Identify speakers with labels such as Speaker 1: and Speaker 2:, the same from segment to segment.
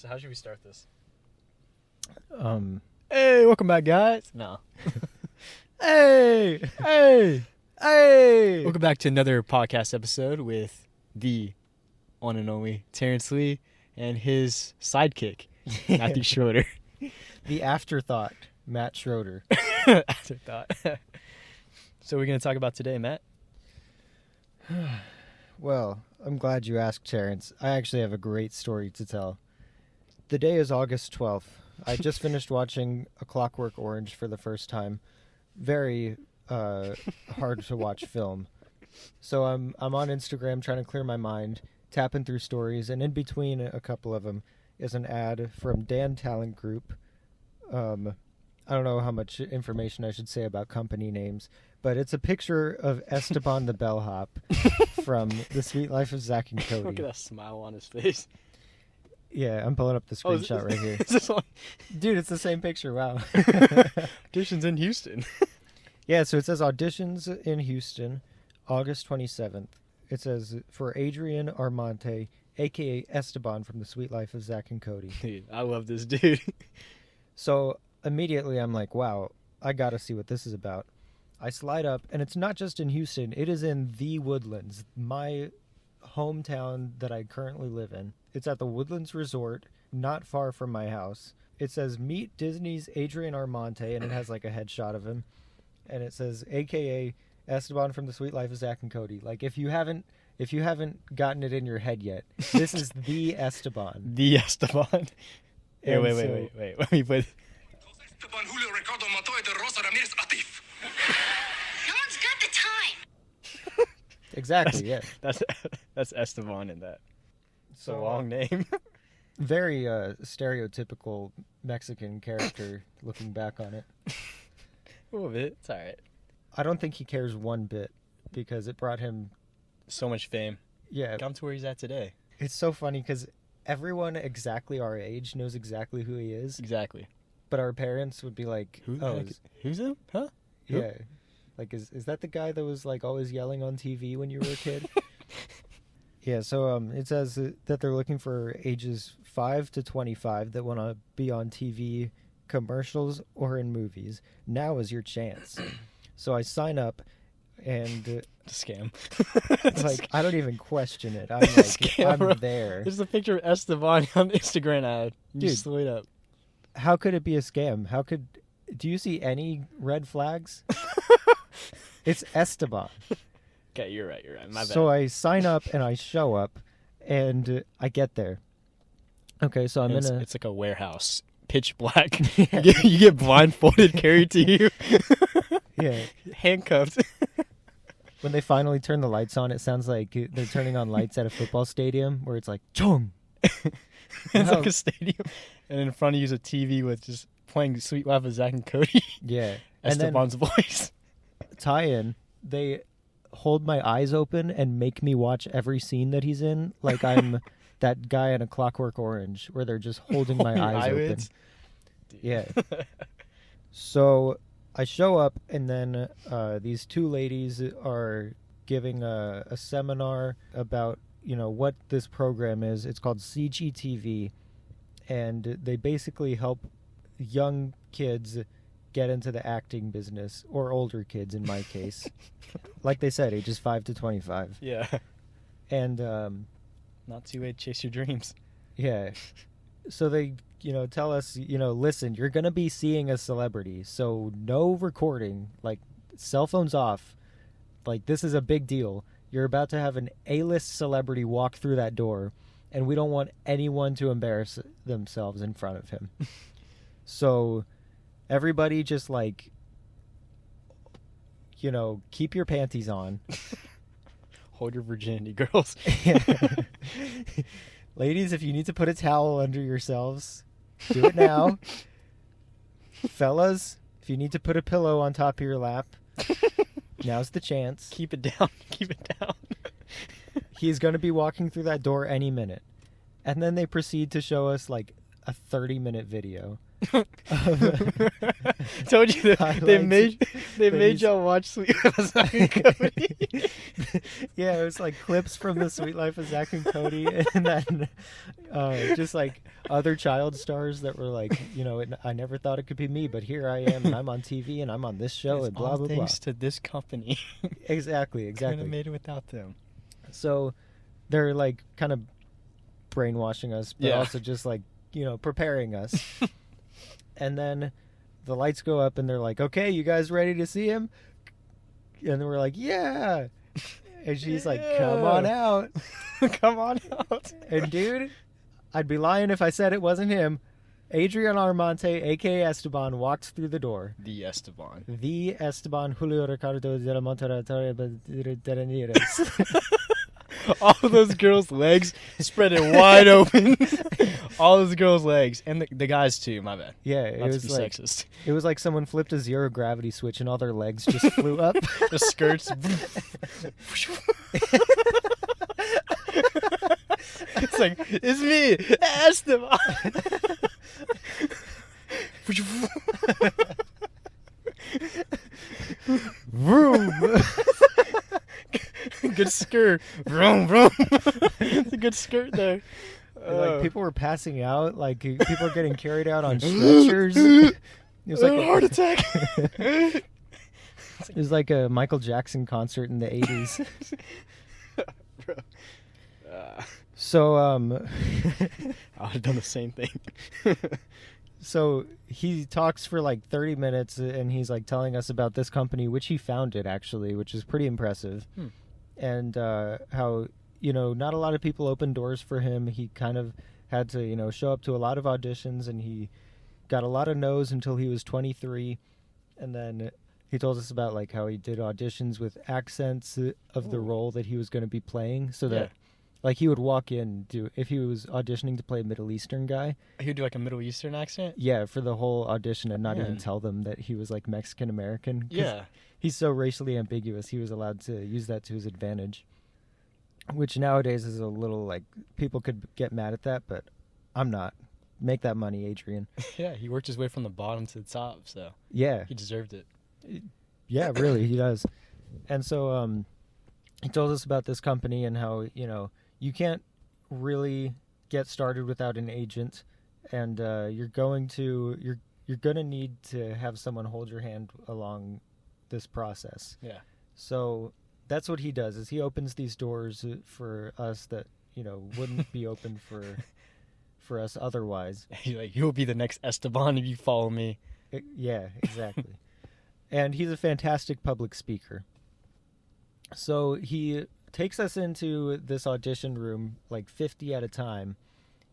Speaker 1: So how should we start this?
Speaker 2: Hey, welcome back, guys.
Speaker 1: No.
Speaker 2: Hey,
Speaker 1: Hey!
Speaker 2: hey.
Speaker 1: Welcome back to another podcast episode with the one and only Terrance Lee and his sidekick, Matthew Schroeder.
Speaker 2: The afterthought, Matt Schroeder.
Speaker 1: Afterthought. So we're going to talk about today, Matt?
Speaker 2: Well, I'm glad you asked, Terrance. I actually have a great story to tell. The day is August 12th. I just finished watching A Clockwork Orange for the first time. Very hard to watch film. So I'm on Instagram trying to clear my mind, tapping through stories, and in between a couple of them is an ad from Dan Talent Group. I don't know how much information I should say about company names, but it's a picture of Esteban the Bellhop from The Sweet Life of Zack and Cody.
Speaker 1: Look at that smile on his face.
Speaker 2: Yeah, I'm pulling up the screenshot right here.
Speaker 1: Is this one?
Speaker 2: Dude, it's the same picture. Wow.
Speaker 1: Auditions in Houston.
Speaker 2: Yeah, so it says auditions in Houston, August 27th. It says for Adrian Armonte, a.k.a. Esteban from The Sweet Life of Zack and Cody.
Speaker 1: Dude, I love this dude.
Speaker 2: So immediately I'm like, wow, I got to see what this is about. I slide up, and it's not just in Houston. It is in The Woodlands, my hometown that I currently live in. It's at the Woodlands Resort, not far from my house. It says, meet Disney's Adrian Armonte, and it has like a headshot of him. And it says, a.k.a. Esteban from The Sweet Life of Zack and Cody. Like, if you haven't gotten it in your head yet, this is the Esteban.
Speaker 1: The Esteban. Hey, wait. Let me put...
Speaker 3: No one's got the time.
Speaker 2: Exactly, yeah.
Speaker 1: That's Esteban in that. It's a
Speaker 2: So,
Speaker 1: long name.
Speaker 2: Very stereotypical Mexican character looking back on it.
Speaker 1: A little bit. It's all right.
Speaker 2: I don't think he cares one bit because it brought him...
Speaker 1: So much fame.
Speaker 2: Yeah,
Speaker 1: Come to where he's at today.
Speaker 2: it's so funny because everyone exactly our age knows exactly who he is,
Speaker 1: Exactly.
Speaker 2: but our parents would be like,
Speaker 1: Who the
Speaker 2: oh,
Speaker 1: heck who's him? Huh? Who?
Speaker 2: yeah. Like, is that the guy that was like always yelling on TV when you were a kid? Yeah, so it says that they're looking for ages 5 to 25 that want to be on TV, commercials, or in movies. Now is your chance. So I sign up, and
Speaker 1: It's a scam.
Speaker 2: like I don't even question it. I'm
Speaker 1: It's a
Speaker 2: like,
Speaker 1: scam, bro.
Speaker 2: I'm there.
Speaker 1: There's a picture of Esteban on the Instagram ad. You
Speaker 2: Dude.
Speaker 1: just slid up.
Speaker 2: How could it be a scam? Do you see any red flags? It's Esteban.
Speaker 1: Okay, you're right. My bad.
Speaker 2: So I sign up and I show up, and I get there. Okay, so
Speaker 1: And
Speaker 2: I'm
Speaker 1: it's like a warehouse. Pitch black. You get blindfolded, carried to you.
Speaker 2: yeah.
Speaker 1: Handcuffed.
Speaker 2: When they finally turn the lights on, it sounds like they're turning on lights at a football stadium where it's like chong.
Speaker 1: It's like a stadium. And in front of you is a TV with just playing Sweet Life of Zack and Cody.
Speaker 2: Yeah, and then
Speaker 1: Esteban's voice.
Speaker 2: tie-in. They hold my eyes open and make me watch every scene that he's in, like I'm that guy in A Clockwork Orange, where they're just holding my
Speaker 1: Your
Speaker 2: eyes
Speaker 1: eyelids?
Speaker 2: open. Yeah. So I show up, and then these two ladies are giving a seminar about, what this program is. It's called CGTV, and they basically help young kids get into the acting business, or older kids in my case. Like they said, ages 5 to 25.
Speaker 1: Yeah.
Speaker 2: And
Speaker 1: Not too late to chase your dreams.
Speaker 2: yeah. So they, tell us, listen, you're going to be seeing a celebrity, so no recording, like cell phones off. Like, this is a big deal. You're about to have an A-list celebrity walk through that door, and we don't want anyone to embarrass themselves in front of him. So everybody just, like, keep your panties on.
Speaker 1: Hold your virginity, girls.
Speaker 2: Ladies, if you need to put a towel under yourselves, do it now. Fellas, if you need to put a pillow on top of your lap, now's the chance.
Speaker 1: Keep it down. Keep it down.
Speaker 2: He's going to be walking through that door any minute. And then they proceed to show us, like, a 30-minute video.
Speaker 1: Told you that they
Speaker 2: Highlights
Speaker 1: made y'all watch Sweet Life of Zach and Cody.
Speaker 2: Yeah, it was like clips from the Sweet Life of Zach and Cody, and then just like other child stars that were like, I never thought it could be me, but here I am, and I'm on TV, and I'm on this show,
Speaker 1: It's
Speaker 2: and blah
Speaker 1: all
Speaker 2: blah blah.
Speaker 1: thanks to this company.
Speaker 2: Exactly.
Speaker 1: Couldn't have made it without them.
Speaker 2: So they're like kind of brainwashing us, but
Speaker 1: Yeah.
Speaker 2: also just like preparing us. And then the lights go up, and they're like, "Okay, you guys ready to see him?" And then we're like, "Yeah." And she's like, "Come on out."
Speaker 1: Come on out.
Speaker 2: And dude, I'd be lying if I said it wasn't him. Adrian Armante, aka Esteban, walks through the door.
Speaker 1: The Esteban.
Speaker 2: The Esteban Julio Ricardo de la Monterrey de Ramirez.
Speaker 1: All those girls' legs spread it wide open. All those girls' legs. And the guys, too. My bad.
Speaker 2: Yeah, it
Speaker 1: Not to
Speaker 2: was
Speaker 1: be
Speaker 2: like
Speaker 1: sexist.
Speaker 2: it was like someone flipped a zero gravity switch and all their legs just flew up.
Speaker 1: The skirts. It's like, it's me, Esteban.
Speaker 2: Vroom.
Speaker 1: Good skirt. Vroom, vroom. It's a good skirt there.
Speaker 2: And, like people were passing out, like people were getting carried out on stretchers. It was like a
Speaker 1: heart attack.
Speaker 2: It was like a Michael Jackson concert in the 80s.
Speaker 1: Bro.
Speaker 2: So
Speaker 1: I would have done the same thing.
Speaker 2: so he talks for like 30 minutes, and he's like telling us about this company, which he founded actually, which is pretty impressive. And how not a lot of people opened doors for him. He kind of had to show up to a lot of auditions, and he got a lot of no's until he was 23. And then he told us about like how he did auditions with accents of the role that he was going to be playing, so that like he would walk in, if he was auditioning to play a Middle Eastern guy,
Speaker 1: He would do like a Middle Eastern accent?
Speaker 2: yeah, for the whole audition, and not even
Speaker 1: Man.
Speaker 2: tell them that he was like Mexican American.
Speaker 1: Yeah.
Speaker 2: He's so racially ambiguous, he was allowed to use that to his advantage. Which nowadays is a little like, people could get mad at that, but I'm not. Make that money, Adrian.
Speaker 1: Yeah, he worked his way from the bottom to the top, so
Speaker 2: Yeah.
Speaker 1: he deserved it.
Speaker 2: Yeah, really, he does. And so he told us about this company and how, you can't really get started without an agent, and you're going to need to have someone hold your hand along this process.
Speaker 1: Yeah.
Speaker 2: So that's what he does, is he opens these doors for us that wouldn't be open for us otherwise.
Speaker 1: He's like, you'll be the next Esteban if you follow me.
Speaker 2: Yeah, exactly. And he's a fantastic public speaker. So he takes us into this audition room, like 50 at a time,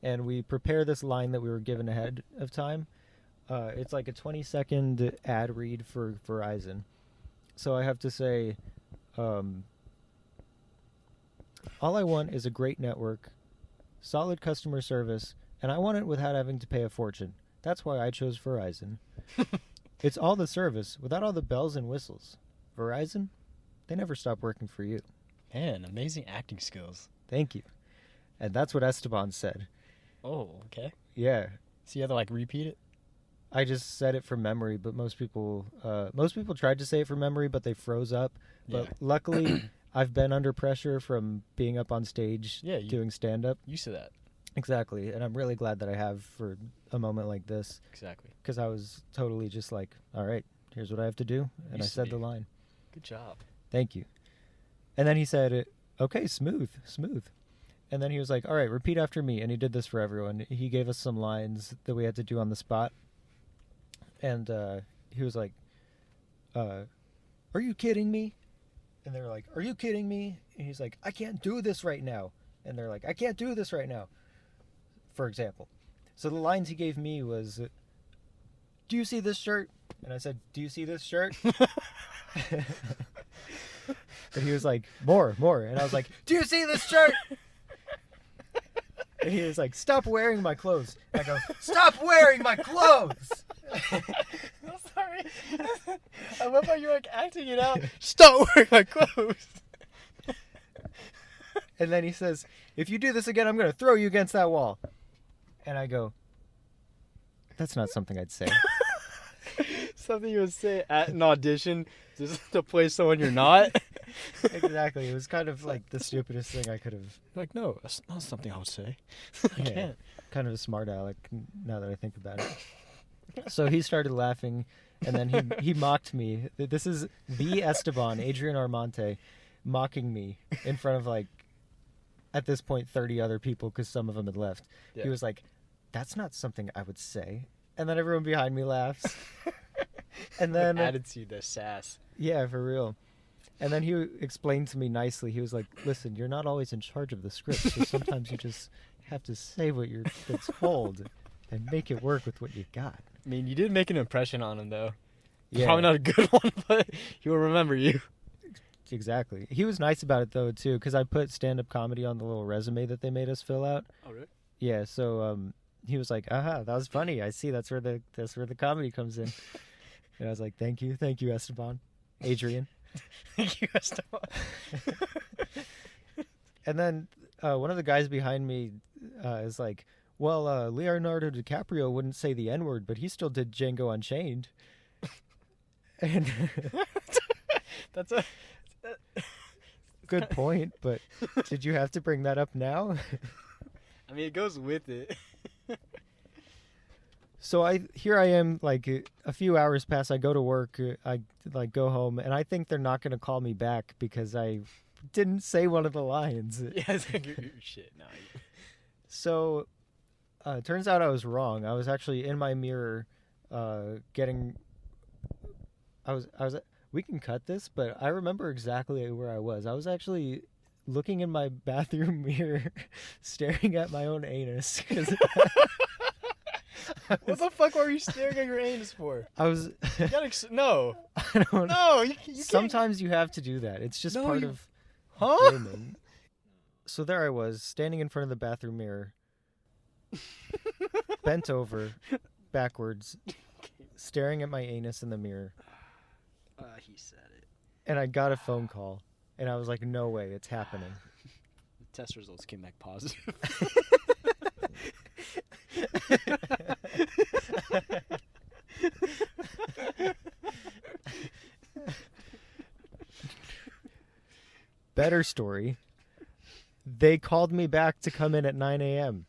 Speaker 2: and we prepare this line that we were given ahead of time. It's like a 20-second ad read for Verizon. So I have to say, all I want is a great network, solid customer service, and I want it without having to pay a fortune. That's why I chose Verizon. It's all the service, without all the bells and whistles. Verizon, they never stop working for you.
Speaker 1: Man, amazing acting skills.
Speaker 2: Thank you. And that's what Esteban said.
Speaker 1: Oh, okay.
Speaker 2: Yeah.
Speaker 1: So you have to like repeat it?
Speaker 2: I just said it from memory, but most people tried to say it from memory, but they froze up. But
Speaker 1: Yeah.
Speaker 2: luckily, I've been under pressure from being up on stage doing stand-up.
Speaker 1: Used to that.
Speaker 2: Exactly. And I'm really glad that I have for a moment like this.
Speaker 1: Exactly.
Speaker 2: Because I was totally just like, all right, here's what I have to do. And I
Speaker 1: Used to
Speaker 2: said
Speaker 1: be.
Speaker 2: the line.
Speaker 1: Good job.
Speaker 2: Thank you. And then he said, okay, smooth. And then he was like, all right, repeat after me. And he did this for everyone. He gave us some lines that we had to do on the spot. And he was like, are you kidding me? And they were like, are you kidding me? And he's like, I can't do this right now. And they're like, I can't do this right now, for example. So the lines he gave me was, do you see this shirt? And I said, do you see this shirt? And he was like, more. And I was like, do you see this shirt? And he was like, stop wearing my clothes. And I go, stop wearing my clothes!
Speaker 1: I'm sorry. I love how you're like acting it out. Stop wearing my clothes.
Speaker 2: And then he says, if you do this again, I'm going to throw you against that wall. And I go, That's not something I'd say.
Speaker 1: Something you would say at an audition just to play someone you're not.
Speaker 2: Exactly. It was kind of like the stupidest thing I could have.
Speaker 1: Like, no, that's not something I would say. I
Speaker 2: Yeah,
Speaker 1: can't.
Speaker 2: kind of a smart aleck now that I think about it. So he started laughing, and then he mocked me. This is the Esteban, Adrian Armante, mocking me in front of, like, at this point, 30 other people because some of them had left.
Speaker 1: Yeah.
Speaker 2: He was like, that's not something I would say. And then everyone behind me laughs. And then
Speaker 1: attitude, the sass.
Speaker 2: yeah, for real. And then he explained to me nicely. He was like, listen, you're not always in charge of the script, so sometimes you just have to say what you're told and make it work with what you got.
Speaker 1: I mean, you did make an impression on him, though.
Speaker 2: Yeah.
Speaker 1: Probably not a good one, but he will remember you.
Speaker 2: Exactly. He was nice about it, though, too, because I put stand-up comedy on the little resume that they made us fill out.
Speaker 1: Oh, really?
Speaker 2: Yeah, so he was like, aha, that was funny. I see. That's where the comedy comes in. And I was like, thank you, Esteban. Adrian.
Speaker 1: Thank you, Esteban.
Speaker 2: And then one of the guys behind me is like, well, Leonardo DiCaprio wouldn't say the N-word, but he still did Django Unchained. And
Speaker 1: That's a...
Speaker 2: good point, but did you have to bring that up now?
Speaker 1: I mean, it goes with it.
Speaker 2: So here I am, like a few hours pass. I go to work. I like go home, and I think they're not going to call me back because I didn't say one of the lines.
Speaker 1: Yeah, it's like, shit, no.
Speaker 2: So it turns out I was wrong. I was actually in my mirror, getting. I was. We can cut this, but I remember exactly where I was. I was actually looking in my bathroom mirror, staring at my own anus.
Speaker 1: What the fuck were you staring at your anus for?
Speaker 2: I was.
Speaker 1: You gotta no.
Speaker 2: I don't.
Speaker 1: No, you can't.
Speaker 2: Sometimes you have to do that. It's just
Speaker 1: No,
Speaker 2: part
Speaker 1: you-
Speaker 2: of
Speaker 1: Huh?
Speaker 2: grooming. So there I was, standing in front of the bathroom mirror, bent over, backwards, staring at my anus in the mirror.
Speaker 1: He said it.
Speaker 2: And I got a phone call, and I was like, no way, it's happening.
Speaker 1: The test results came back positive.
Speaker 2: Better story. They called me back to come in at 9 a.m.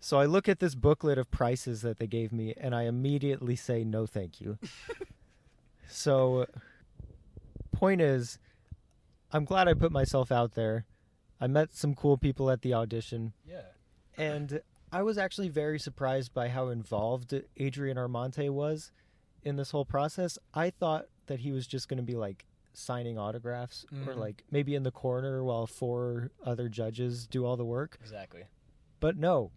Speaker 2: So I look at this booklet of prices that they gave me, and I immediately say, no, thank you. So, point is, I'm glad I put myself out there. I met some cool people at the audition,
Speaker 1: Yeah.
Speaker 2: and I was actually very surprised by how involved Adrian Armante was in this whole process. I thought that he was just going to be like signing autographs or
Speaker 1: Mhm.
Speaker 2: like maybe in the corner while 4 other judges do all the work.
Speaker 1: Exactly.
Speaker 2: But no,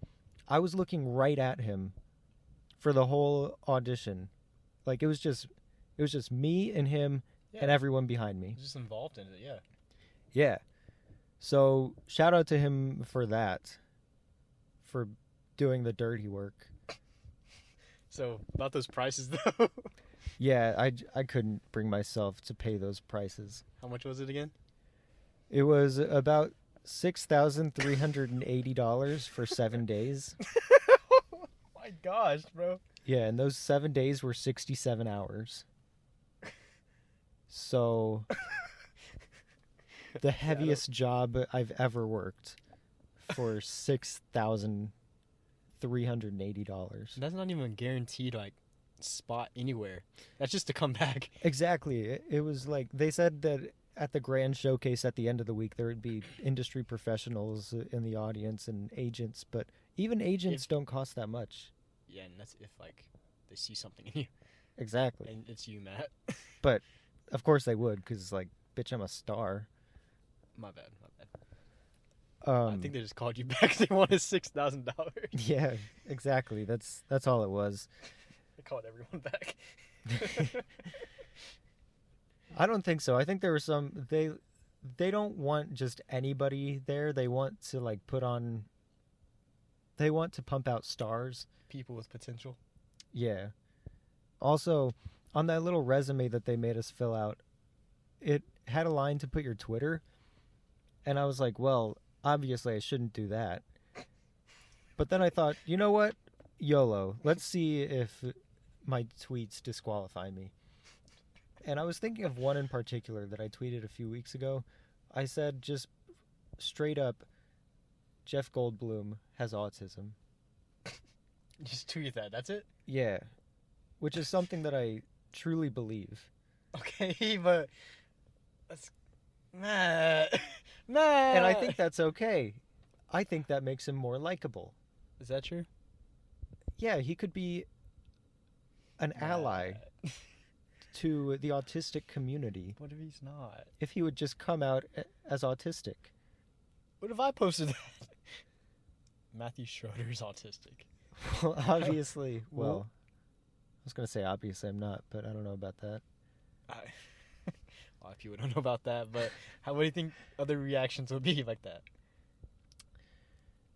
Speaker 2: I was looking right at him for the whole audition. Like it was just me and him and everyone behind me.
Speaker 1: He's just involved in it, yeah.
Speaker 2: Yeah. So shout out to him for that, for doing the dirty work.
Speaker 1: So, about those prices, though.
Speaker 2: Yeah, I couldn't bring myself to pay those prices.
Speaker 1: How much was it again?
Speaker 2: It was about $6,380 for 7 days.
Speaker 1: Oh my gosh, bro.
Speaker 2: Yeah, and those 7 days were 67 hours. So, the heaviest job I've ever worked for $6,380.
Speaker 1: That's not even a guaranteed, like, spot anywhere. That's just to come back.
Speaker 2: Exactly. It was like, they said that at the grand showcase at the end of the week, there would be industry professionals in the audience and agents, but even agents don't cost that much.
Speaker 1: Yeah, and that's if, like, they see something in you.
Speaker 2: Exactly.
Speaker 1: And it's you, Matt.
Speaker 2: But, of course they would, because, like, bitch, I'm a star.
Speaker 1: My bad. I think they just called you back. They wanted $6,000.
Speaker 2: Yeah, exactly. That's all it was.
Speaker 1: They called everyone back.
Speaker 2: I don't think so. I think there were some they don't want just anybody there. They want to like pump out stars.
Speaker 1: People with potential.
Speaker 2: Yeah. Also, on that little resume that they made us fill out, it had a line to put your Twitter. And I was like, well, obviously I shouldn't do that. But then I thought, you know what? YOLO. Let's see if my tweets disqualify me. And I was thinking of one in particular that I tweeted a few weeks ago. I said just straight up, Jeff Goldblum has autism.
Speaker 1: Just tweet that. That's it?
Speaker 2: Yeah. Which is something that I truly believe.
Speaker 1: Okay, but... That's... Nah.
Speaker 2: And I think that's okay. I think that makes him more likable.
Speaker 1: Is that true?
Speaker 2: Yeah, he could be an ally to the autistic community.
Speaker 1: What if he's not?
Speaker 2: If he would just come out as autistic.
Speaker 1: What if I posted that? Matthew Schroeder is autistic.
Speaker 2: Well, obviously, well, I was going to say obviously I'm not, but I don't know about that.
Speaker 1: A lot of people don't know about that, but what do you think other reactions would be like that?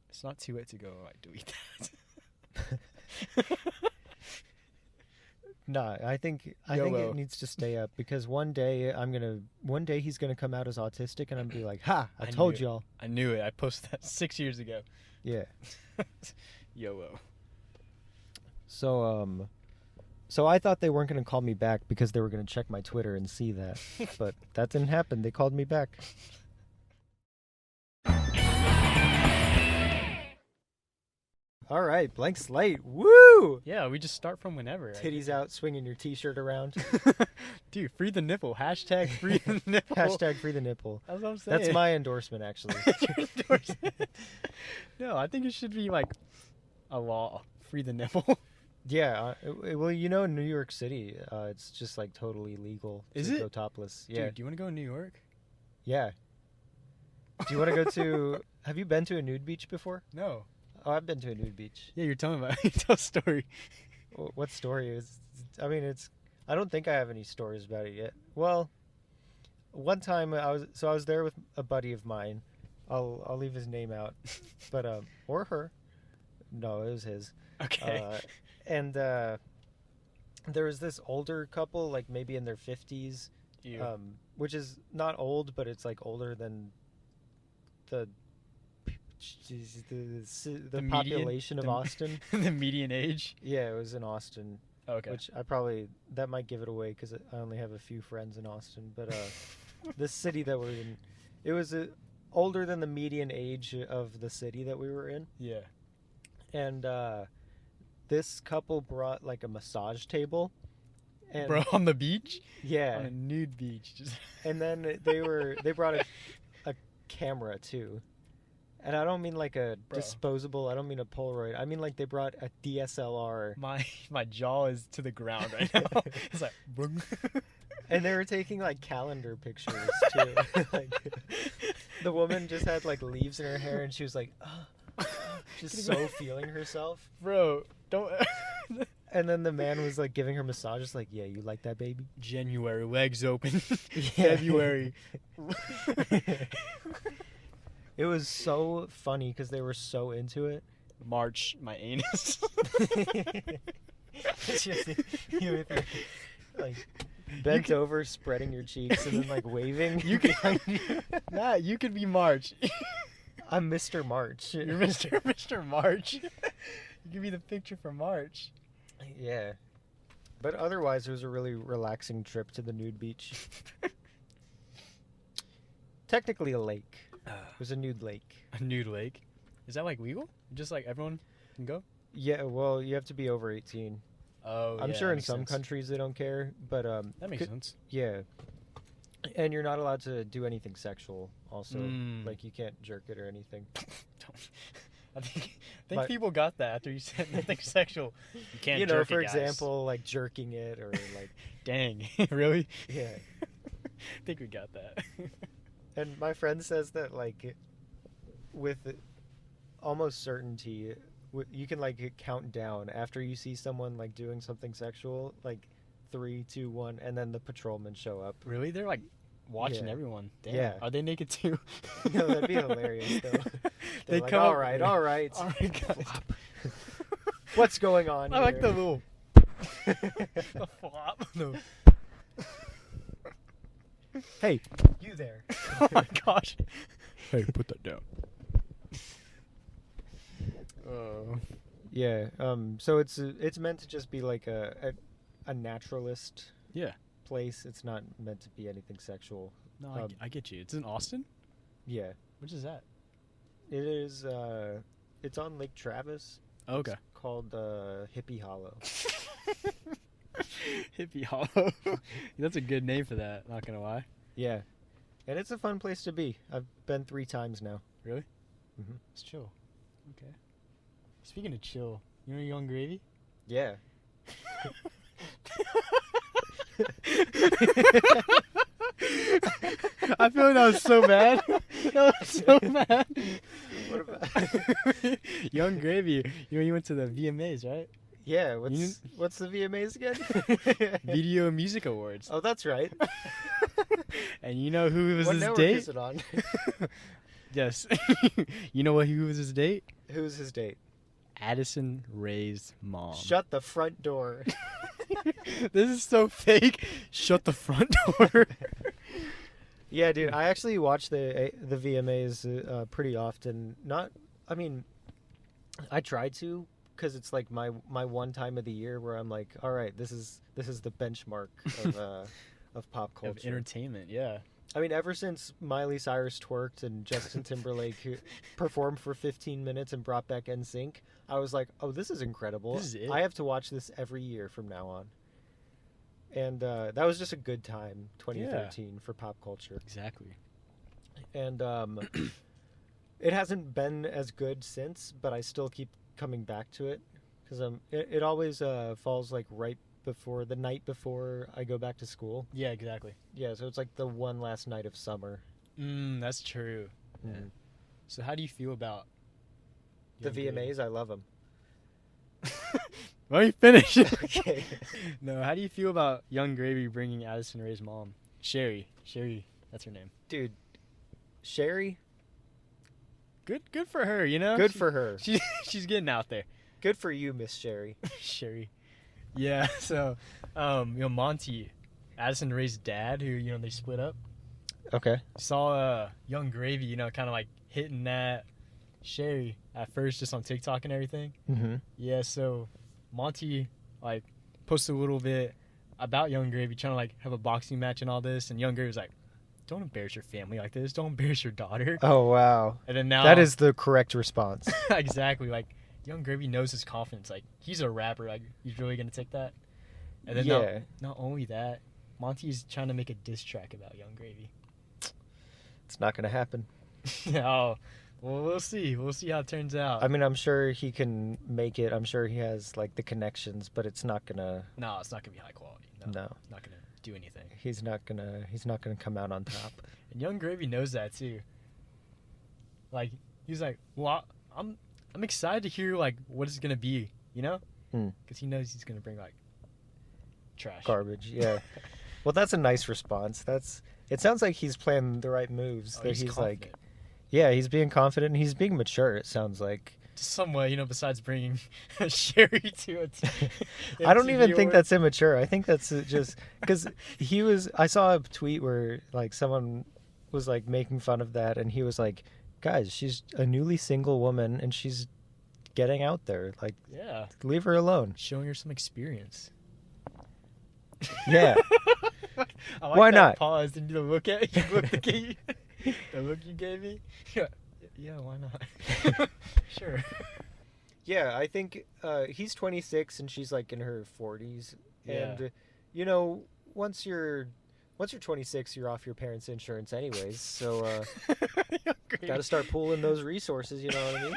Speaker 1: It's not too late to go, I delete that.
Speaker 2: Nah, I think it needs to stay up because one day he's gonna come out as autistic and I'm gonna be like, ha! I told y'all.
Speaker 1: I knew it. I posted that 6 years ago.
Speaker 2: Yeah.
Speaker 1: YOLO.
Speaker 2: So I thought they weren't gonna call me back because they were gonna check my Twitter and see that, but that didn't happen. They called me back. All right, blank slate. Woo!
Speaker 1: Yeah, we just start from whenever.
Speaker 2: Titties out, swinging your T-shirt around.
Speaker 1: Dude, free the nipple. Hashtag free the nipple.
Speaker 2: Hashtag free the nipple.
Speaker 1: That's what I'm saying.
Speaker 2: That's my endorsement, actually.
Speaker 1: No, I think it should be like a law. Free the nipple.
Speaker 2: Yeah. Well, in New York City, it's just like totally legal to go topless. Yeah.
Speaker 1: Dude, do you want to go to New York?
Speaker 2: Yeah. Do you want to go to... Have you been to a nude beach before?
Speaker 1: No.
Speaker 2: Oh, I've been to a nude beach.
Speaker 1: Yeah, you're telling me about it. Tell a story.
Speaker 2: What story is? I mean, I don't think I have any stories about it yet. Well, one time I was there with a buddy of mine. I'll leave his name out, but or her. No, it was his.
Speaker 1: Okay.
Speaker 2: And there was this older couple, like maybe in their 50s, which is not old, but it's like older than the population of Austin.
Speaker 1: The median age?
Speaker 2: Yeah, it was in Austin.
Speaker 1: Okay.
Speaker 2: Which that might give it away because I only have a few friends in Austin. But the city that we're in, it was older than the median age of the city that we were in.
Speaker 1: Yeah.
Speaker 2: And this couple brought like a massage table. And,
Speaker 1: bro, on the beach?
Speaker 2: Yeah.
Speaker 1: On a nude beach.
Speaker 2: And then they brought a camera too. And I don't mean like a disposable, I don't mean a Polaroid. I mean like they brought a DSLR.
Speaker 1: My jaw is to the ground right now. It's like, boom.
Speaker 2: And they were taking like calendar pictures too. Like, the woman just had like leaves in her hair and she was like, just so feeling herself.
Speaker 1: Bro, don't.
Speaker 2: And then the man was like giving her massages like, yeah, you like that, baby?
Speaker 1: January, legs open. February.
Speaker 2: It was so funny because they were so into it.
Speaker 1: March, my anus.
Speaker 2: You with your, like bent over, spreading your cheeks, and then like waving.
Speaker 1: You could be March.
Speaker 2: I'm Mr. March.
Speaker 1: You're Mr. March. You could be the picture for March.
Speaker 2: Yeah. But otherwise, it was a really relaxing trip to the nude beach. Technically a lake. It was a nude lake.
Speaker 1: A nude lake? Is that like legal? Just like everyone can go?
Speaker 2: Yeah, well, you have to be over 18.
Speaker 1: Oh,
Speaker 2: I'm sure in some countries they don't care, but
Speaker 1: that makes sense.
Speaker 2: Yeah. And you're not allowed to do anything sexual also. Like you can't jerk it or anything.
Speaker 1: I think people got that after you said nothing sexual. You can't jerk it,
Speaker 2: for
Speaker 1: guys.
Speaker 2: example, like jerking it or like
Speaker 1: dang, really?
Speaker 2: Yeah.
Speaker 1: I think we got that.
Speaker 2: And my friend says that, like, with almost certainty, you can, like, count down after you see someone, like, doing something sexual, like, 3, 2, 1, and then the patrolmen show up.
Speaker 1: Really? They're, like, watching everyone. Damn.
Speaker 2: Yeah.
Speaker 1: Are they naked, too?
Speaker 2: No, that'd be hilarious, though.
Speaker 1: They
Speaker 2: like,
Speaker 1: come
Speaker 2: all right.
Speaker 1: Flop.
Speaker 2: What's going on
Speaker 1: I
Speaker 2: here?
Speaker 1: like the little... the flop. No.
Speaker 2: Hey, you there.
Speaker 1: Oh my gosh. Hey, put that down.
Speaker 2: Yeah. So it's meant to just be like a naturalist
Speaker 1: Yeah.
Speaker 2: place. It's not meant to be anything sexual.
Speaker 1: No, I get you. It's in Austin?
Speaker 2: Yeah.
Speaker 1: Which is that?
Speaker 2: It is. It's on Lake Travis.
Speaker 1: Oh, okay.
Speaker 2: It's called Hippie Hollow.
Speaker 1: Hippie Hollow. That's a good name for that, not gonna lie.
Speaker 2: Yeah. And it's a fun place to be. I've been 3 times now.
Speaker 1: Really?
Speaker 2: Mm-hmm.
Speaker 1: It's chill. Okay. Speaking of chill, you know Young Gravy?
Speaker 2: Yeah.
Speaker 1: I feel like that was so bad. That was so bad.
Speaker 2: What about
Speaker 1: Young Gravy? You know you went to the VMAs, right?
Speaker 2: Yeah. What's the VMAs again?
Speaker 1: Video Music Awards.
Speaker 2: Oh, that's right.
Speaker 1: And you know who was
Speaker 2: What
Speaker 1: his
Speaker 2: network
Speaker 1: date?
Speaker 2: is it on?
Speaker 1: Yes. You know who was his date?
Speaker 2: Who's his date?
Speaker 1: Addison Rae's mom.
Speaker 2: Shut the front door.
Speaker 1: This is so fake. Shut the front door.
Speaker 2: Yeah, dude. I actually watch the VMAs pretty often. I try to, because it's like my one time of the year where I'm like, all right, this is the benchmark of pop culture.
Speaker 1: Of entertainment, yeah.
Speaker 2: I mean, ever since Miley Cyrus twerked and Justin Timberlake performed for 15 minutes and brought back NSYNC, I was like, oh, this is incredible.
Speaker 1: This is it.
Speaker 2: I have to watch this every year from now on. And that was just a good time, 2013, for pop culture.
Speaker 1: Exactly.
Speaker 2: And it hasn't been as good since, but I still keep coming back to it. Because it always falls like right before, the night before I go back to school.
Speaker 1: Yeah, exactly.
Speaker 2: Yeah, so it's like the one last night of summer.
Speaker 1: That's true.
Speaker 2: Mm.
Speaker 1: Yeah. So how do you feel about
Speaker 2: The
Speaker 1: Young Gravy?
Speaker 2: VMAs, I love them.
Speaker 1: Let me finish.
Speaker 2: Okay.
Speaker 1: No, how do you feel about Young Gravy bringing Addison Rae's mom? Sherry, that's her name.
Speaker 2: Dude, Sherry,
Speaker 1: Good for her, you know?
Speaker 2: good for her.
Speaker 1: She's getting out there.
Speaker 2: Good for you, Miss Sherry.
Speaker 1: Sherry. Yeah, so Monty, Addison Rae's dad, who, they split up,
Speaker 2: Okay.
Speaker 1: saw Young Gravy, kind of like hitting that Sherry at first just on TikTok and everything.
Speaker 2: Mm-hmm.
Speaker 1: Yeah, so Monty like posted a little bit about Young Gravy, trying to like have a boxing match and all this, and Young Gravy was like, "Don't embarrass your family like this. Don't embarrass your daughter."
Speaker 2: Oh, wow.
Speaker 1: And then now
Speaker 2: That is the correct response.
Speaker 1: exactly, like Young Gravy knows his confidence. Like he's a rapper. Like he's really gonna take that. And then
Speaker 2: Yeah.
Speaker 1: not only that, Monty's trying to make a diss track about Young Gravy.
Speaker 2: It's not going to happen.
Speaker 1: Oh, well, we'll see. We'll see how it turns out.
Speaker 2: I mean, I'm sure he can make it. I'm sure he has, like, the connections, but it's not going to...
Speaker 1: No, it's not gonna be high quality. No. It's not gonna do anything.
Speaker 2: He's not going to come out on top.
Speaker 1: And Young Gravy knows that too. Like he's like, well, I'm excited to hear like what it's gonna be, because he knows he's gonna bring like trash,
Speaker 2: Garbage, yeah. Well, that's a nice response. It sounds like he's playing the right moves.
Speaker 1: Oh,
Speaker 2: that
Speaker 1: he's
Speaker 2: like,
Speaker 1: confident.
Speaker 2: yeah, he's being confident and he's being mature, it sounds like.
Speaker 1: Some way, besides bringing Sherry to it.
Speaker 2: I don't even think that's immature. I think that's just because I saw a tweet where like someone was like making fun of that, and he was like, guys, she's a newly single woman and she's getting out there. Like,
Speaker 1: yeah,
Speaker 2: leave her alone.
Speaker 1: Showing her some experience.
Speaker 2: Yeah.
Speaker 1: I like
Speaker 2: Why
Speaker 1: that
Speaker 2: not?
Speaker 1: Pause and the look at you. The look you gave me. Yeah, why not? Sure.
Speaker 2: Yeah, I think he's 26 and she's like in her 40s.
Speaker 1: Yeah.
Speaker 2: And once you're 26, you're off your parents' insurance anyways. So got to start pooling those resources, you know what I mean?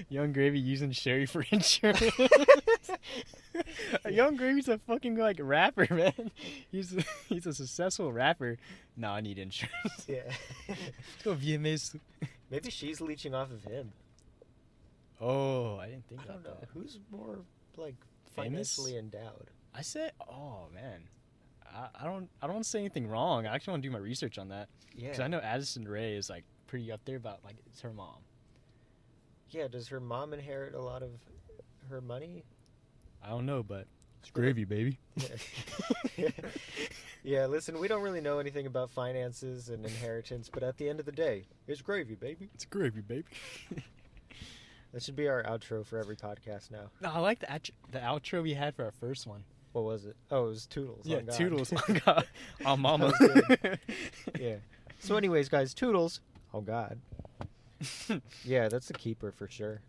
Speaker 1: Young Gravy using Sherry for insurance. Young Gravy's a fucking like rapper, man. He's a successful rapper. No, I need insurance.
Speaker 2: Yeah.
Speaker 1: Let's go VMAs.
Speaker 2: Maybe she's leeching off of him.
Speaker 1: Oh, I didn't think
Speaker 2: I
Speaker 1: about
Speaker 2: don't know.
Speaker 1: that.
Speaker 2: Who's more like
Speaker 1: Famous?
Speaker 2: financially endowed?
Speaker 1: I said, oh man, I don't want to say anything wrong. I actually want to do my research on that
Speaker 2: Yeah.
Speaker 1: because I know Addison Rae is like pretty up there, but like it's her mom.
Speaker 2: Yeah, does her mom inherit a lot of her money?
Speaker 1: I don't know, but it's gravy, baby.
Speaker 2: Yeah. Yeah, listen, we don't really know anything about finances and inheritance, but at the end of the day, it's gravy, baby.
Speaker 1: It's gravy, baby.
Speaker 2: That should be our outro for every podcast now.
Speaker 1: No, I like the outro we had for our first one.
Speaker 2: What was it? Oh, it was Toodles.
Speaker 1: Yeah,
Speaker 2: on God.
Speaker 1: Toodles. Oh, God. I'm almost
Speaker 2: That
Speaker 1: good.
Speaker 2: Yeah. So anyways, guys, Toodles. Oh, God. Yeah, that's the keeper for sure.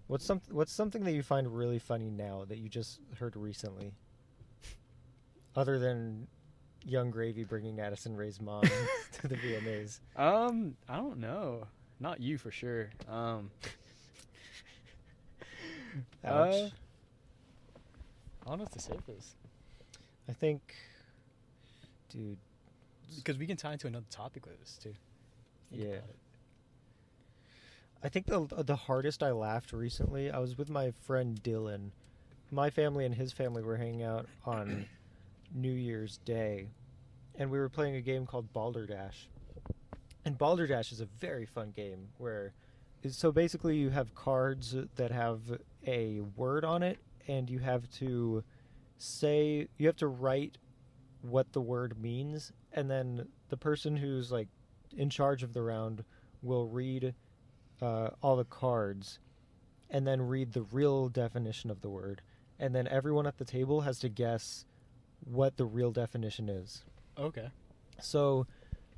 Speaker 2: What's something that you find really funny now that you just heard recently? Other than Young Gravy bringing Addison Rae's mom to the VMAs.
Speaker 1: I don't know. Not you for sure.
Speaker 2: Ouch.
Speaker 1: I don't know what to say for this.
Speaker 2: I think, dude.
Speaker 1: Because we can tie into another topic with this, too. Think
Speaker 2: Yeah.
Speaker 1: about it.
Speaker 2: I think the hardest I laughed recently, I was with my friend Dylan. My family and his family were hanging out on New Year's Day, and we were playing a game called Balderdash. And Balderdash is a very fun game where, so basically you have cards that have a word on it, and you have to write what the word means, and then the person who's like in charge of the round will read all the cards and then read the real definition of the word, and then everyone at the table has to guess what the real definition is.
Speaker 1: Okay.
Speaker 2: So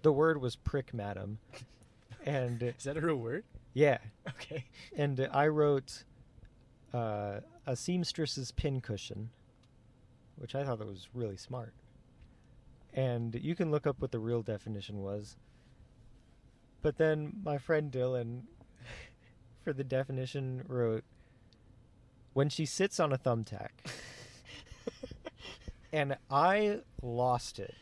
Speaker 2: the word was prick madam, and
Speaker 1: Is that a real word?
Speaker 2: yeah,
Speaker 1: Okay.
Speaker 2: and I wrote a seamstress's pincushion, which I thought that was really smart. And you can look up what the real definition was. But then my friend Dylan, for the definition, wrote, when she sits on a thumbtack. And I lost it.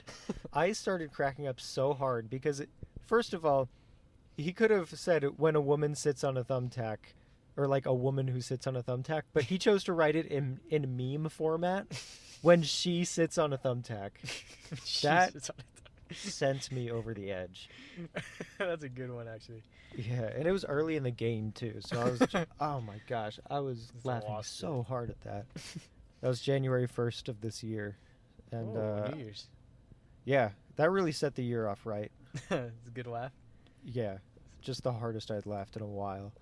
Speaker 2: I started cracking up so hard because, first of all, he could have said when a woman sits on a thumbtack, or like a woman who sits on a thumbtack, but he chose to write it in meme format. When she sits on a thumbtack. That sent me over the edge.
Speaker 1: That's a good one, actually.
Speaker 2: Yeah, and it was early in the game too, so I was just, oh my gosh, I was laughing
Speaker 1: lost
Speaker 2: so hard at that. That was January 1st of this year. And
Speaker 1: New Year's.
Speaker 2: yeah, that really set the year off right.
Speaker 1: It's a good laugh.
Speaker 2: Yeah, just the hardest I'd laughed in a while.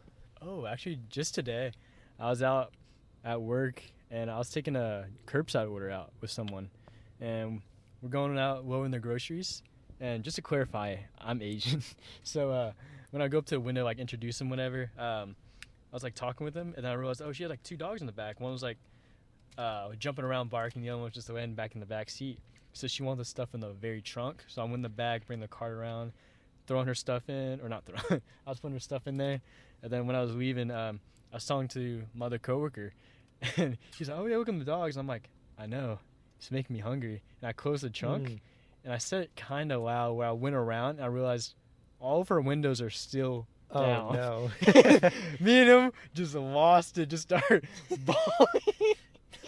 Speaker 1: Oh, actually, just today, I was out at work, and I was taking a curbside order out with someone. And we're going out loading their groceries. And just to clarify, I'm Asian. So when I go up to the window, like, introduce them, whatever, I was, like, talking with them. And then I realized, oh, she had, like, 2 dogs in the back. One was, like, jumping around barking. The other one was just laying back in the back seat. So she wanted the stuff in the very trunk. So I'm in the bag, bring the cart around, throwing her stuff in. Or not throwing. I was putting her stuff in there. And then when I was leaving, I was talking to my other coworker. And she's like, oh, yeah, look at the dogs. And I'm like, I know. It's making me hungry. And I closed the trunk. And I said it kind of loud where I went around. And I realized all of her windows are still down.
Speaker 2: Oh, no.
Speaker 1: Me and him just lost it. Just started bawling.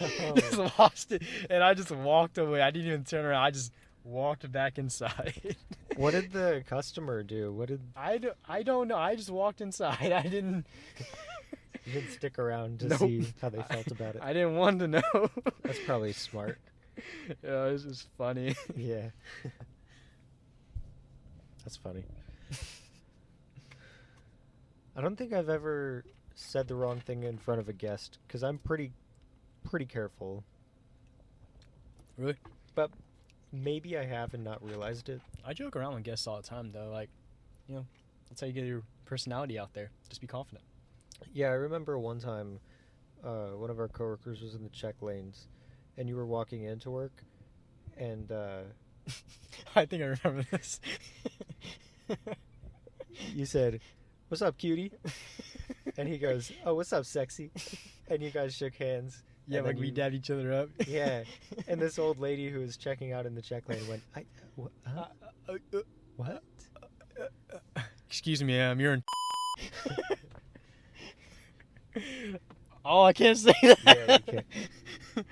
Speaker 2: Oh.
Speaker 1: Just lost it. And I just walked away. I didn't even turn around. I just walked back inside.
Speaker 2: What did the customer do? What did...
Speaker 1: I don't know. I just walked inside. I didn't...
Speaker 2: You didn't stick around to
Speaker 1: Nope.
Speaker 2: see how they felt about it.
Speaker 1: I didn't want to know.
Speaker 2: That's probably smart.
Speaker 1: Yeah, it was just funny.
Speaker 2: Yeah. That's funny. I don't think I've ever said the wrong thing in front of a guest, because I'm pretty careful.
Speaker 1: Really?
Speaker 2: But maybe I have and not realized it.
Speaker 1: I joke around with guests all the time, though. Like, you know, that's how you get your personality out there. Just be confident.
Speaker 2: Yeah, I remember one time one of our coworkers was in the check lanes, and you were walking into work, and
Speaker 1: I think I remember this.
Speaker 2: you said, "What's up, cutie?" And he goes, "Oh, what's up, sexy?" And you guys shook hands.
Speaker 1: Yeah,
Speaker 2: and
Speaker 1: like
Speaker 2: then
Speaker 1: we
Speaker 2: you-
Speaker 1: dabbed each other up.
Speaker 2: Yeah, and this old lady who was checking out in the check lane went, What?
Speaker 1: Excuse me, you're in. Oh, I can't say that.
Speaker 2: Yeah, you can't.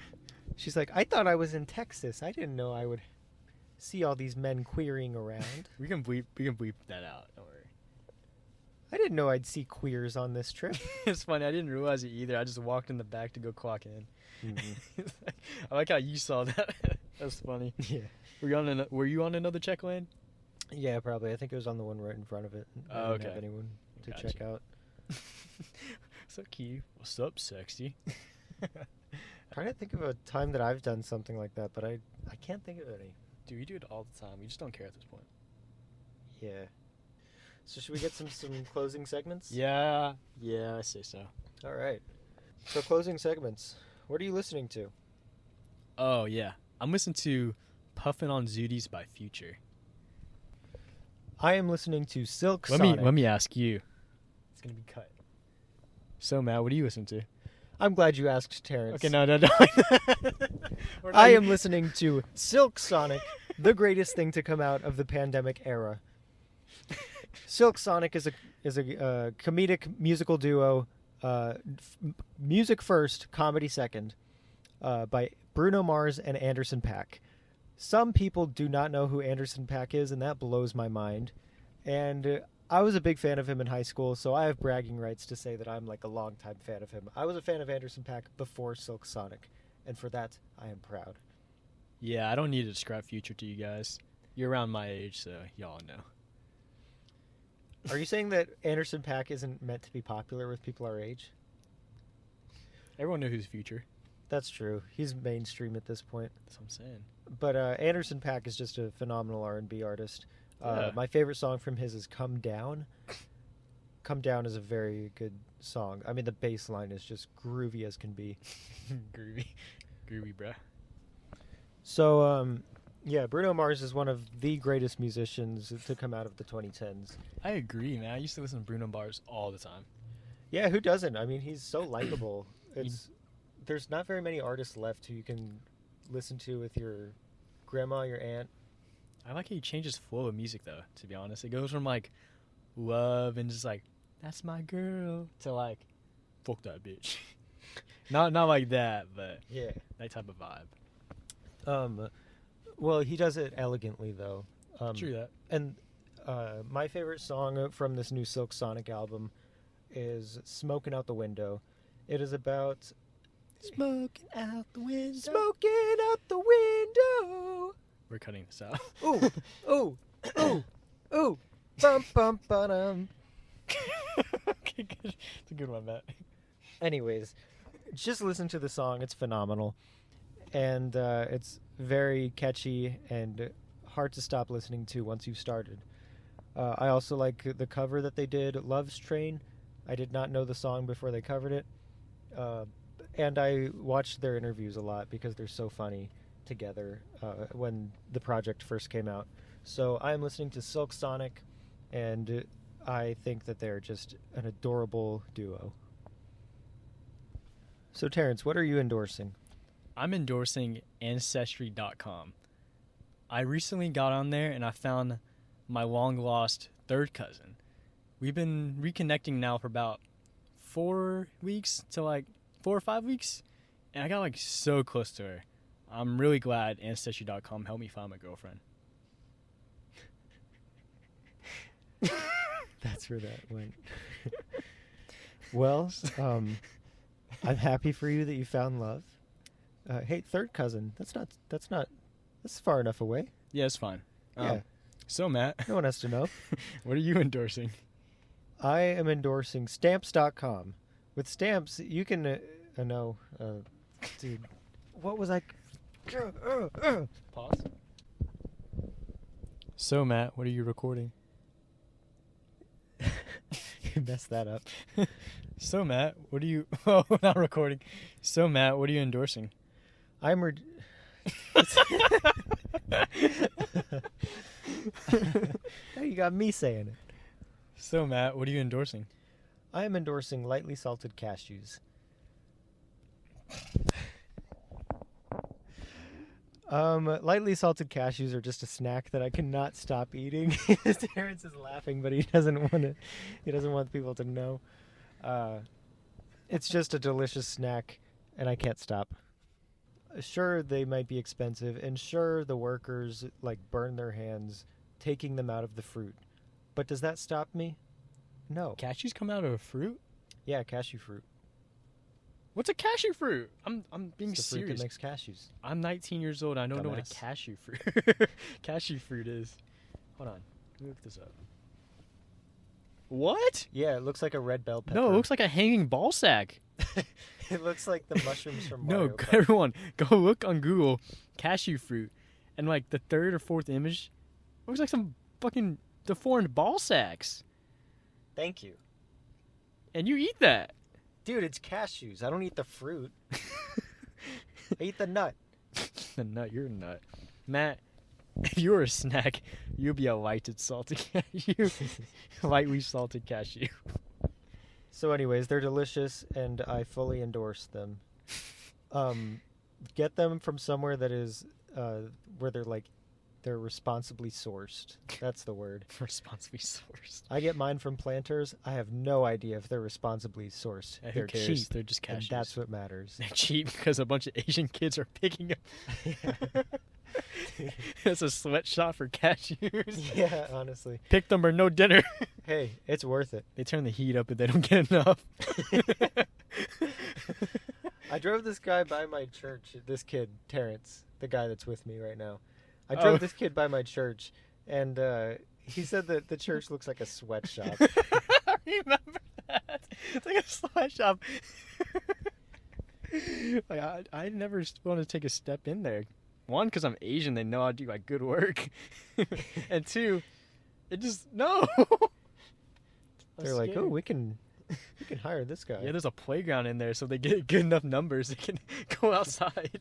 Speaker 2: She's like, I thought I was in Texas. I didn't know I would see all these men queering around.
Speaker 1: We can bleep that out. Don't worry.
Speaker 2: I didn't know I'd see queers on this trip.
Speaker 1: It's funny. I didn't realize it either. I just walked in the back to go clock in. I like how you saw that. That's funny.
Speaker 2: Yeah.
Speaker 1: Were you on another check lane?
Speaker 2: Yeah, probably. I think it was on the one right in front of it. I
Speaker 1: Oh,
Speaker 2: didn't have
Speaker 1: okay.
Speaker 2: anyone to
Speaker 1: Gotcha.
Speaker 2: check out.
Speaker 1: What's up, Key? What's up, sexy?
Speaker 2: Trying to think of a time that I've done something like that, but I can't think of any.
Speaker 1: Dude, we do it all the time. We just don't care at this point.
Speaker 2: Yeah. So should we get some closing segments?
Speaker 1: Yeah, I say so.
Speaker 2: All right. So closing segments. What are you listening to?
Speaker 1: Oh, yeah. I'm listening to Puffin' on Zooties by Future.
Speaker 2: I am listening to Silk Sonic.
Speaker 1: Let me ask you. It's going to be cut. So, Matt, what do you listen to?
Speaker 2: I'm glad you asked, Terrance.
Speaker 1: Okay, no.
Speaker 2: I am listening to Silk Sonic, the greatest thing to come out of the pandemic era. Silk Sonic is a comedic musical duo, music first, comedy second, by Bruno Mars and Anderson .Paak. Some people do not know who Anderson .Paak is, and that blows my mind. And I was a big fan of him in high school, so I have bragging rights to say that I'm like a longtime fan of him. I was a fan of Anderson .Paak before Silk Sonic, and for that, I am proud.
Speaker 1: Yeah, I don't need to describe Future to you guys. You're around my age, so y'all know.
Speaker 2: Are you saying that Anderson .Paak isn't meant to be popular with people our age?
Speaker 1: Everyone knows who's Future.
Speaker 2: That's true. He's mainstream at this point.
Speaker 1: That's what I'm saying.
Speaker 2: But Anderson .Paak is just a phenomenal R&B artist.
Speaker 1: Yeah.
Speaker 2: My favorite song from his is Come Down. Come Down is a very good song. I mean, the bass line is just groovy as can be.
Speaker 1: Groovy, bruh.
Speaker 2: So, yeah, Bruno Mars is one of the greatest musicians to come out of the 2010s.
Speaker 1: I agree, man. I used to listen to Bruno Mars all the time.
Speaker 2: Yeah, who doesn't? I mean, he's so likable. There's not very many artists left who you can listen to with your grandma, your aunt.
Speaker 1: I like how he changes flow of music, though, to be honest. It goes from, like, love and just, like, that's my girl, to, like, fuck that bitch. not like that, but
Speaker 2: yeah,
Speaker 1: that type of vibe.
Speaker 2: Well, he does it elegantly, though.
Speaker 1: True that.
Speaker 2: And my favorite song from this new Silk Sonic album is Smoking Out the Window. It is about...
Speaker 1: Smoking out the window.
Speaker 2: Smoking out the window.
Speaker 1: We're cutting this out.
Speaker 2: Ooh, ooh, ooh, ooh. Bum, bum, ba-dum.
Speaker 1: Okay, good. It's a good one, Matt.
Speaker 2: Anyways, just listen to the song. It's phenomenal. And it's very catchy and hard to stop listening to once you've started. I also like the cover that they did, Love's Train. I did not know the song before they covered it. And I watched their interviews a lot because they're so funny together when the project first came out. So I'm listening to Silk Sonic, and I think that they're just an adorable duo. So Terrance, what are you endorsing?
Speaker 1: I'm endorsing Ancestry.com. I recently got on there and I found my long-lost third cousin. We've been reconnecting now for about 4 weeks to like 4 or 5 weeks, and I got like so close to her. I'm really glad Ancestry.com helped me find my girlfriend.
Speaker 2: That's where that went. Well, I'm happy for you that you found love. Hey, third cousin. That's far enough away.
Speaker 1: Yeah, it's fine.
Speaker 2: Yeah.
Speaker 1: So, Matt.
Speaker 2: No one has to know.
Speaker 1: What are you endorsing?
Speaker 2: I am endorsing Stamps.com. With Stamps, you can dude, what was I?
Speaker 1: Pause. So, Matt, what are you recording?
Speaker 2: You messed that up.
Speaker 1: So, Matt, what are you... Oh, not recording. So, Matt, what are you endorsing?
Speaker 2: Now you got me saying it.
Speaker 1: So, Matt, what are you endorsing?
Speaker 2: I am endorsing lightly salted cashews. Lightly salted cashews are just a snack that I cannot stop eating. Terrance is laughing, but he doesn't want people to know. It's just a delicious snack, and I can't stop. Sure, they might be expensive, and sure, the workers like burn their hands taking them out of the fruit. But does that stop me? No.
Speaker 1: Cashews come out of a fruit?
Speaker 2: Yeah, cashew fruit.
Speaker 1: What's a cashew fruit? I'm being
Speaker 2: It's the fruit
Speaker 1: serious.
Speaker 2: that makes cashews.
Speaker 1: I'm 19 years old. I don't know what a
Speaker 2: Dumbass.
Speaker 1: cashew fruit cashew fruit is. Hold on. Let me look this up. What?
Speaker 2: Yeah, it looks like a red bell pepper.
Speaker 1: No, it looks like a hanging ball sack.
Speaker 2: It looks like the mushrooms from
Speaker 1: No,
Speaker 2: Mario Kart.
Speaker 1: everyone, go look on Google, cashew fruit, and like the third or fourth image looks like some fucking deformed ball sacks.
Speaker 2: Thank you.
Speaker 1: And you eat that.
Speaker 2: Dude, it's cashews. I don't eat the fruit. I eat the nut.
Speaker 1: The nut, you're a nut. Matt, if you were a snack, you'd be a lighted salted cashew. Lightly salted cashew.
Speaker 2: So anyways, they're delicious, and I fully endorse them. Get them from somewhere that is, where they're responsibly sourced. That's the word.
Speaker 1: Responsibly sourced.
Speaker 2: I get mine from Planters. I have no idea if they're responsibly sourced.
Speaker 1: Yeah, who
Speaker 2: They're
Speaker 1: cares?
Speaker 2: cheap.
Speaker 1: They're just
Speaker 2: And
Speaker 1: cashews.
Speaker 2: that's what matters.
Speaker 1: They're cheap because a bunch of Asian kids are picking them. It's a sweatshop for cashews.
Speaker 2: Yeah, honestly.
Speaker 1: Pick them or no dinner.
Speaker 2: Hey, it's worth it.
Speaker 1: They turn the heat up if they don't get enough.
Speaker 2: I drove this guy by my church. This kid, Terrance, the guy that's with me right now. I drove this kid by my church, and he said that the church looks like a sweatshop.
Speaker 1: I remember that. It's like a sweatshop. Like I never want to take a step in there. One, because I'm Asian, they know I do like good work, and two, it just no.
Speaker 2: They're like, oh, we can hire this guy.
Speaker 1: Yeah, there's a playground in there, so they get good enough numbers. They can go outside.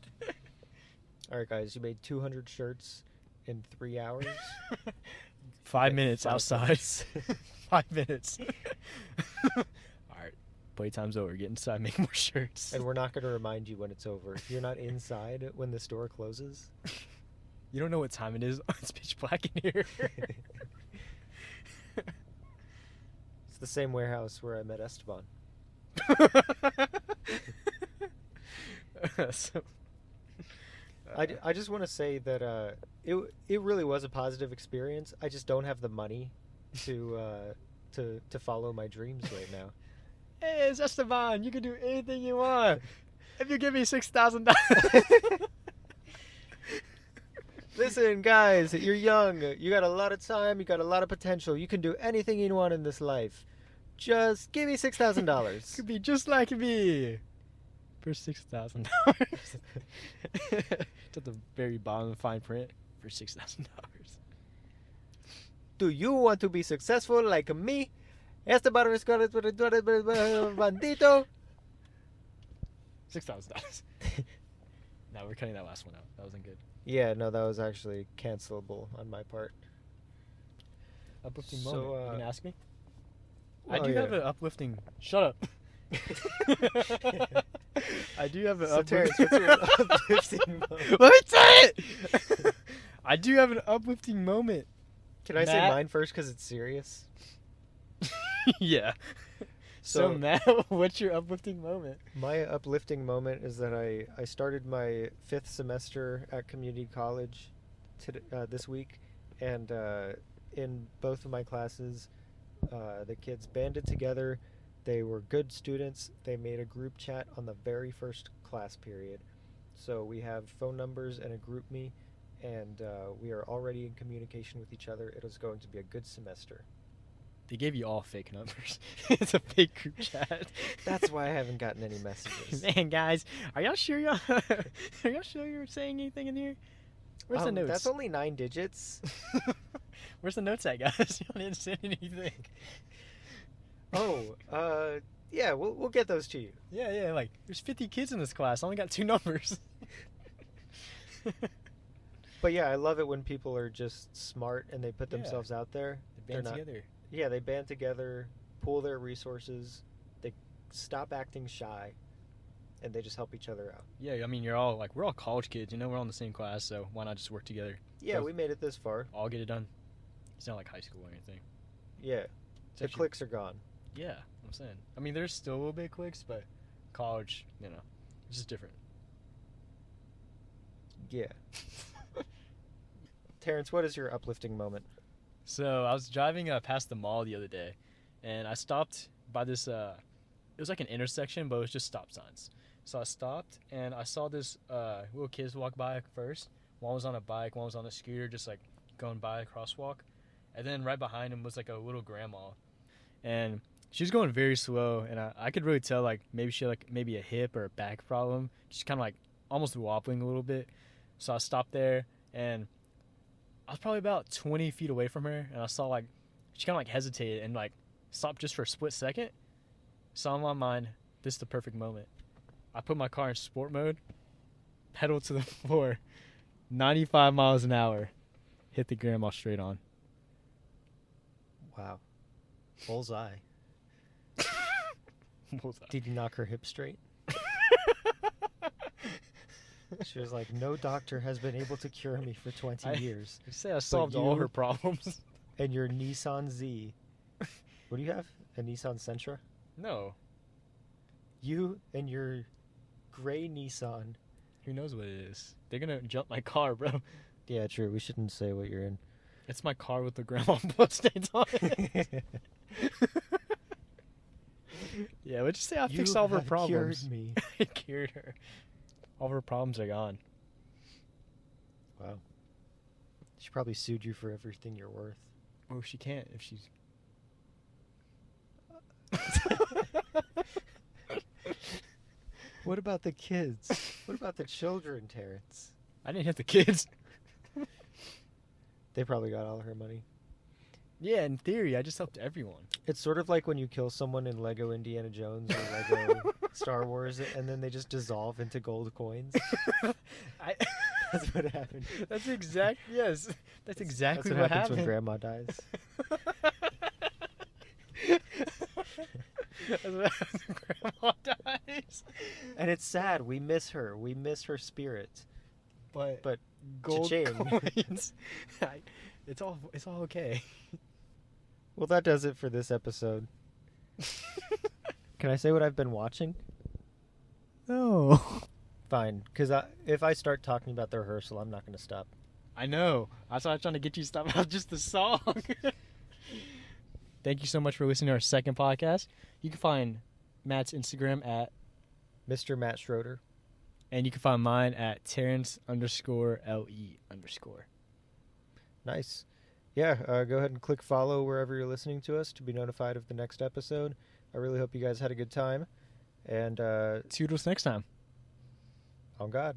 Speaker 2: All right, guys, you made 200 shirts in 3 hours.
Speaker 1: 5 minutes
Speaker 2: 5
Speaker 1: outside.
Speaker 2: minutes.
Speaker 1: 5 minutes. All right, playtime's over. Get inside, make more shirts.
Speaker 2: And we're not going to remind you when it's over. You're not inside when the store closes.
Speaker 1: You don't know what time it is. It's pitch black in here.
Speaker 2: It's the same warehouse where I met Esteban.
Speaker 1: So,
Speaker 2: I just want to say that it really was a positive experience. I just don't have the money to follow my dreams right now.
Speaker 1: hey, it's Esteban. You can do anything you want if you give me $6,000.
Speaker 2: Listen, guys, you're young. You got a lot of time. You got a lot of potential. You can do anything you want in this life. Just give me $6,000.
Speaker 1: Could be just like me for $6,000. It's at the very bottom of the fine print for $6,000.
Speaker 2: Do you want to be successful like me? Esteban Bandito.
Speaker 1: $6,000. No, we're cutting that last one out. That wasn't good.
Speaker 2: Yeah, no, that was actually cancelable on my part.
Speaker 1: Uplifting
Speaker 2: So,
Speaker 1: moment. You gonna ask me? I
Speaker 2: well,
Speaker 1: do
Speaker 2: yeah.
Speaker 1: have an uplifting. Shut up. I do have an
Speaker 2: So, Terrance, what's your uplifting moment?
Speaker 1: Let me say it. I do have an uplifting moment.
Speaker 2: Can I say
Speaker 1: Matt?
Speaker 2: mine first because it's serious?
Speaker 1: Yeah. So Matt, what's your uplifting moment?
Speaker 2: My uplifting moment is that I started my 5th semester at community college this week, and in both of my classes, the kids banded together. They were good students. They made a group chat on the very first class period. So we have phone numbers and a group me, and we are already in communication with each other. It is going to be a good semester.
Speaker 1: They gave you all fake numbers. It's a fake group chat.
Speaker 2: That's why I haven't gotten any messages.
Speaker 1: Man, guys, are y'all sure y'all you're saying anything in here? Where's the notes?
Speaker 2: That's only 9 digits.
Speaker 1: Where's the notes at, guys? Y'all didn't send anything.
Speaker 2: Yeah, we'll get those to you.
Speaker 1: Yeah, like, there's 50 kids in this class. I only got 2 numbers.
Speaker 2: But yeah, I love it when people are just smart and they put
Speaker 1: Yeah.
Speaker 2: themselves out there.
Speaker 1: They band
Speaker 2: They're not-
Speaker 1: together.
Speaker 2: Yeah, they band together, pool their resources, they stop acting shy, and they just help each other out.
Speaker 1: Yeah, I mean, we're all college kids, you know, we're all in the same class, so why not just work together?
Speaker 2: Yeah,
Speaker 1: Both-
Speaker 2: we made it this far.
Speaker 1: All get it done. It's not like high school or anything.
Speaker 2: Yeah,
Speaker 1: It's
Speaker 2: the
Speaker 1: actually-
Speaker 2: cliques are gone.
Speaker 1: Yeah, I'm saying. I mean, there's still a little bit of cliques, but college, you know, it's just different.
Speaker 2: Yeah. Terrance, what is your uplifting moment?
Speaker 1: So I was driving past the mall the other day, and I stopped by this. It was like an intersection, but it was just stop signs. So I stopped, and I saw this little kids walk by first. One was on a bike, one was on a scooter, just like going by a crosswalk. And then right behind him was like a little grandma. and she was going very slow, and I could really tell like maybe she had like maybe a hip or a back problem. She's kind of like almost wobbling a little bit. So I stopped there, and I was probably about 20 feet away from her, and I saw like she kind of like hesitated and like stopped just for a split second. So in my mind, this is the perfect moment. I put my car in sport mode, pedal to the floor, 95 miles an hour, hit the grandma straight on.
Speaker 2: Wow. Bullseye.
Speaker 1: Bullseye.
Speaker 2: Did you knock her hip straight? She was like, no doctor has been able to cure me for 20 years.
Speaker 1: You say I solved all her problems.
Speaker 2: And your Nissan Z. What do you have? A Nissan Sentra?
Speaker 1: No.
Speaker 2: You and your gray Nissan.
Speaker 1: Who knows what it is? They're going to jump my car, bro.
Speaker 2: Yeah, true. We shouldn't say what you're in.
Speaker 1: It's my car with the grandma bloodstains on it. Yeah, let's just say I fixed all of her problems.
Speaker 2: Cured me.
Speaker 1: I cured her. All of her problems are gone.
Speaker 2: Wow. She probably sued you for everything you're worth.
Speaker 1: Well, she can't if she's...
Speaker 2: What about the kids? What about the children, Terrance?
Speaker 1: I didn't hit the kids.
Speaker 2: They probably got all her money.
Speaker 1: Yeah, in theory, I just helped everyone.
Speaker 2: It's sort of like when you kill someone in Lego Indiana Jones or Lego Star Wars, and then they just dissolve into gold coins. That's what happened.
Speaker 1: That's exactly That's exactly
Speaker 2: what happens
Speaker 1: happened
Speaker 2: when Grandma dies.
Speaker 1: That's what happens when Grandma dies.
Speaker 2: And it's sad. We miss her. We miss her spirit.
Speaker 1: But
Speaker 2: gold
Speaker 1: coins. It's all okay.
Speaker 2: Well, that does it for this episode. Can I say what I've been watching?
Speaker 1: No.
Speaker 2: Fine, because if I start talking about the rehearsal, I'm not going to stop.
Speaker 1: I know. That's why I was trying to get you to stop about just the song. Thank you so much for listening to our second podcast. You can find Matt's Instagram at
Speaker 2: Mr. Matt Schroeder.
Speaker 1: And you can find mine at Terrance_LE_.
Speaker 2: Nice. Yeah, go ahead and click follow wherever you're listening to us to be notified of the next episode. I really hope you guys had a good time. And
Speaker 1: toodles next time.
Speaker 2: On God.